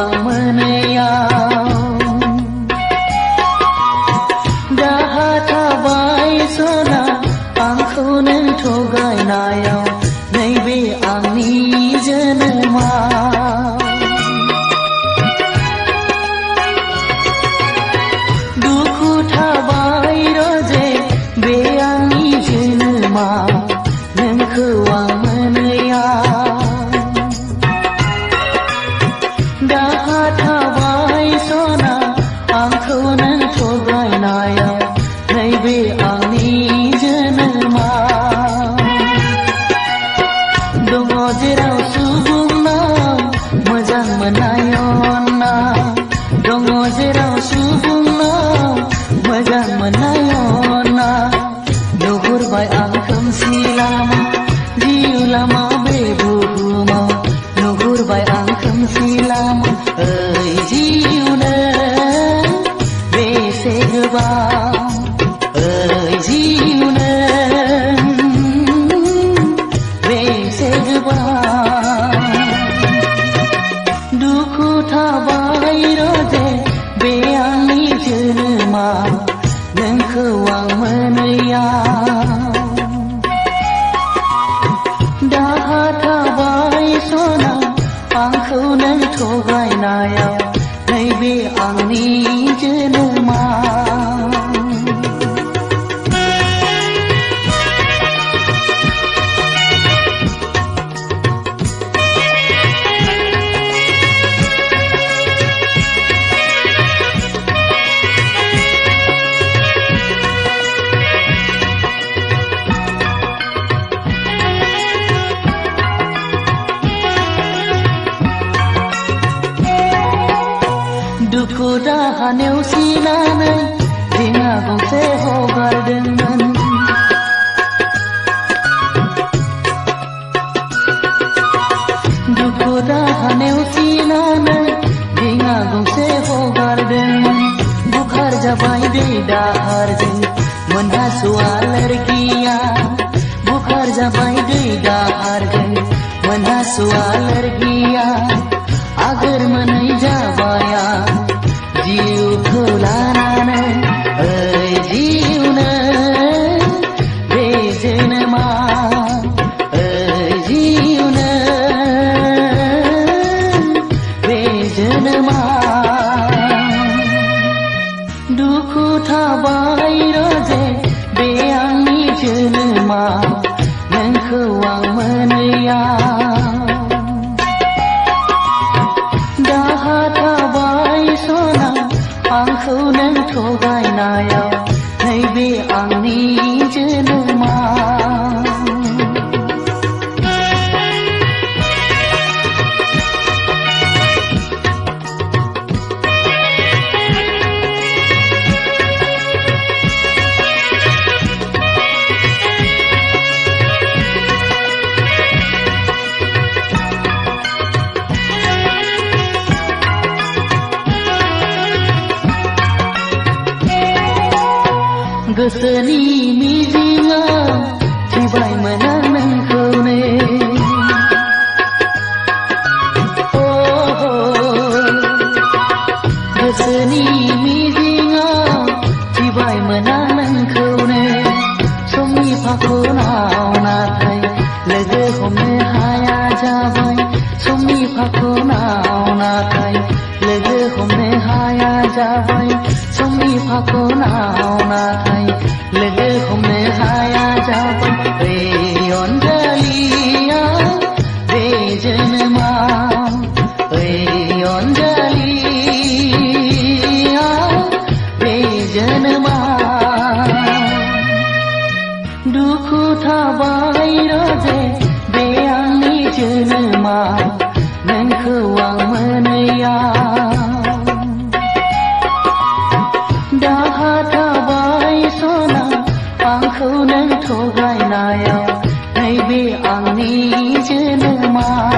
आं मोनैयाव दाहा थाबाय सना आंखौ नों थगायनायाव नैबे आंनि जोनोमाव दुखु थाबाय रजे बे आंनि जोनोमाव नोंखौ आं मोनैयाव दाहा थाबाय सना आंखौ नों थगायनायाव नैबे आंनि जोनोमाव दङ जेराव सुबुंनाव मोजां मोननाय अननाय दङ जेराव सुबुंनाव मोजां मोननाय अननाय नुहुरबाय आं खोमसि लामा जिउ लामा बे बुहुमाव नुहुरबाय आं खोमसि लामा ओइ जिउ नों बेसे गोबां ओइ जिउ नों बेसे गोबां दुखु थाबाय रजे बे आंनि जोनोमाव नोंखौ आं मोनैयाव दाहा थाबाय सना आंखौ नों थगायनायाव नैबे आंनि जोनोमाव दुखु दाहा नेवसिनानै दिङा गंसे हगारदोंमोन दुखु दाहा नेवसिनानै दिङा गंसे हगारदोंमोन बुखार जाबाय दै दाहारजों मोनहास'आ लोरगिया बुखार जाबाय दै दाहारजों मोनहास'आ लोरगिया आगोर मोनै जाबाय आं जिउखौ लानानै ओइ जिउ नों बे जोनोमाव ओइ जिउ नों बे जोनोमाव दुखु थाबाय रजे बे आंनि जोनोमाव नोंखौ आं मोनैयाव दाहा थाबाय सना आंखौ नों थगायनायाव नैबे आंनि जोनोमाव गोसोनि मिजिङा थिबायमोन आं नोंखौनो गोसोनि मिजिङा थिबायमोन आं नोंखौनो समनि फाखनाव नाथाय लोगो हमनो हाया जाबाय समनि फाखनाव नाथाय लोगो हमनो हाया जाबाय समनि फाखनाव नाथाय लोगो हमनो हाया जाबाय बे अनजालिया बे जोनोमाव बे अनजालिया बे जोनोमाव दुखु थाबाय रजे बे आंनि जोनोमाव नोंखौ आं मोनैयाव दाहा थाबाय सना आंखौ नों थगायनायाव नैबे आंनि जोनोमाव